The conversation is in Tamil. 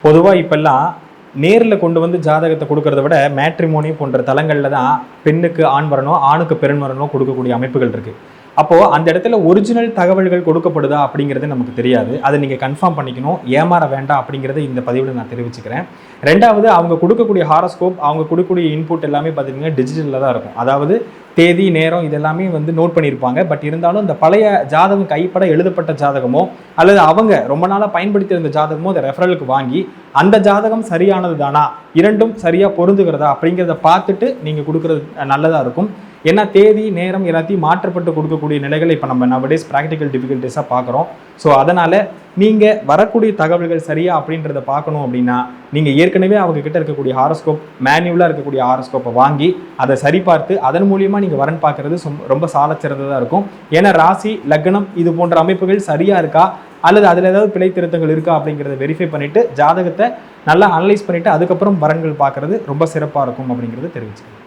பொதுவா இப்பல்லாம் நேர்ல கொண்டு வந்து ஜாதகத்த குடுக்கிறத விட, மேட்ரிமோனி போன்ற தளங்கள்ல தான் பெண்ணுக்கு ஆண் வரணும், ஆணுக்கு பெண் வரணும் குடுக்கக்கூடிய அமைப்புகள் இருக்கு. அப்போ அந்த இடத்துல ஒரிஜினல் தகவல்கள் கொடுக்கப்படுதா அப்படிங்கிறது நமக்கு தெரியாது. அத நீங்க கன்ஃபார்ம் பண்ணிக்கணும். ஏமாற வேண்டாம் அப்படிங்கிறத இந்த பதிவுல நான் தெரிவிச்சுக்கிறேன். 2வது அவங்க குடுக்கக்கூடிய ஹாரோஸ்கோப், அவங்க குடுக்கக்கூடிய இன்புட் எல்லாமே பார்த்தீங்கன்னா டிஜிட்டல்ல தான் இருக்கும். அதாவது தேதி, நேரம் இது எல்லாமே வந்து நோட் பண்ணியிருப்பாங்க. பட் இருந்தாலும் இந்த பழைய ஜாதகம் கைப்பட எழுதப்பட்ட ஜாதகமோ, அல்லது அவங்க ரொம்ப நாளா பயன்படுத்தி இருந்த ஜாதகமோ அத ரெஃபரலுக்கு வாங்கி, அந்த ஜாதகம் சரியானது தானா? 2ம் சரியா பொருந்துகிறதா? அப்படிங்கிறத பார்த்துட்டு நீங்க குடுக்குறது நல்லதா இருக்கும். ஏன்னா தேதி, நேரம் எல்லாத்தையும் மாற்றப்பட்டு கொடுக்கக்கூடிய நிலைகளை இப்போ நம்ம நவடேஸ் ப்ராக்டிக்கல் டிஃபிகல்ட்டிஸாக பார்க்குறோம். ஸோ அதனால் நீங்கள் வரக்கூடிய தகவல்கள் சரியா அப்படின்றத பார்க்கணும் அப்படின்னா, நீங்கள் ஏற்கனவே அவங்க கிட்ட இருக்கக்கூடிய ஹாரோஸ்கோப், மேனுவலாக இருக்கக்கூடிய ஹாரோஸ்கோப்பை வாங்கி அதை சரிபார்த்து அதன் மூலியமாக நீங்கள் வரன் பார்க்குறது ரொம்ப சாலச்சிறந்ததாக இருக்கும். ஏன்னா ராசி, லக்னம் இது போன்ற அமைப்புகள் சரியாக இருக்கா அல்லது அதில் ஏதாவது பிழை திருத்தங்கள் இருக்கா அப்படிங்கிறத வெரிஃபை பண்ணிவிட்டு ஜாதகத்தை நல்லா அனலைஸ் பண்ணிவிட்டு அதுக்கப்புறம் வரன்கள் பார்க்குறது ரொம்ப சிறப்பாக இருக்கும் அப்படிங்கிறத தெரிவிச்சுக்கணும்.